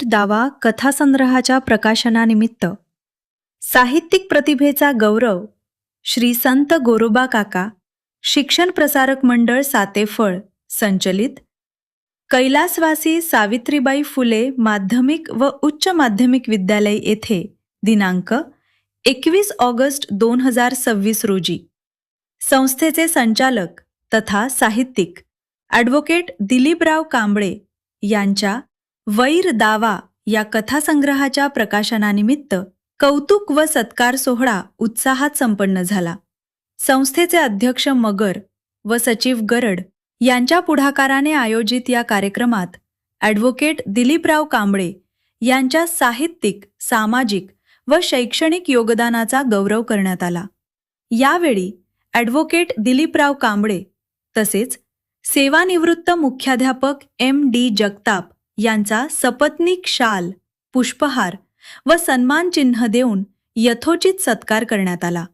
वैर दावा कथासंग्रहाच्या प्रकाशनानिमित्त साहित्यिक प्रतिभेचा गौरव श्री संत गोरोबा काका शिक्षण प्रसारक मंडळ सातेफळ संचलित कैलासवासी सावित्रीबाई फुले माध्यमिक व उच्च माध्यमिक विद्यालय येथे दिनांक 21 ऑगस्ट 2026 रोजी संस्थेचे संचालक तथा साहित्यिक ॲडव्होकेट दिलीपराव कांबळे यांच्या वैर दावा या कथासंग्रहाच्या प्रकाशनानिमित्त कौतुक व सत्कार सोहळा उत्साहात संपन्न झाला. संस्थेचे अध्यक्ष मगर व सचिव गरड यांच्या पुढाकाराने आयोजित या कार्यक्रमात ॲडव्होकेट दिलीपराव कांबळे यांच्या साहित्यिक, सामाजिक व शैक्षणिक योगदानाचा गौरव करण्यात आला. यावेळी ॲडव्होकेट दिलीपराव कांबळे तसेच सेवानिवृत्त मुख्याध्यापक M.D. जगताप यांचा सपत्नीक शाल, पुष्पहार व सन्मानचिन्ह देऊन यथोचित सत्कार करण्यात आला.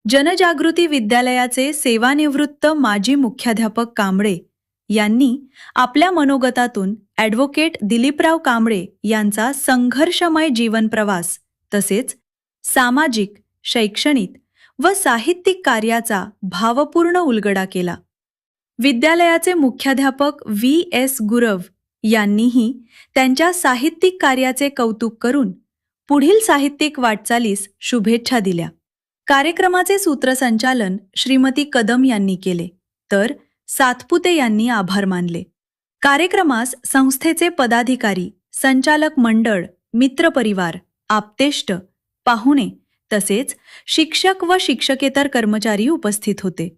जनजागृती विद्यालयाचे सेवानिवृत्त माजी मुख्याध्यापक कांबळे यांनी आपल्या मनोगतातून ॲडव्होकेट दिलीपराव कांबळे यांचा संघर्षमय जीवनप्रवास तसेच सामाजिक, शैक्षणिक व साहित्यिक कार्याचा भावपूर्ण उलगडा केला. विद्यालयाचे मुख्याध्यापक V.S. गुरव यांनीही त्यांच्या साहित्यिक कार्याचे कौतुक करून पुढील साहित्यिक वाटचालीस शुभेच्छा दिल्या. कार्यक्रमाचे सूत्रसंचालन श्रीमती कदम यांनी केले, तर सातपुते यांनी आभार मानले. कार्यक्रमास संस्थेचे पदाधिकारी, संचालक मंडळ, मित्रपरिवार, आप्तेष्ट, पाहुणे तसेच शिक्षक व शिक्षकेतर कर्मचारी उपस्थित होते.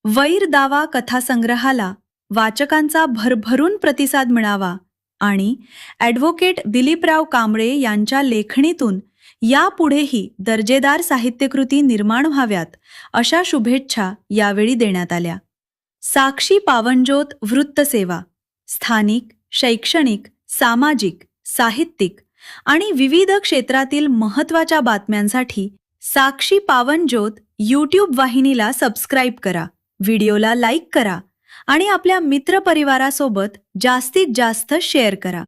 वैर दावा कथासंग्रहाला वाचकांचा भरभरून प्रतिसाद मिळावा आणि ॲडव्होकेट दिलीपराव कांबळे यांच्या लेखणीतून यापुढेही दर्जेदार साहित्यकृती निर्माण व्हाव्यात अशा शुभेच्छा यावेळी देण्यात आल्या. साक्षी पावनज्योत वृत्तसेवा स्थानिक, शैक्षणिक, सामाजिक, साहित्यिक आणि विविध क्षेत्रातील महत्त्वाच्या बातम्यांसाठी साक्षी पावनज्योत यूट्यूब वाहिनीला सबस्क्राईब करा, व्हिडिओला लाईक करा आणि आपल्या मित्रपरिवारासोबत जास्तीत जास्त शेअर करा.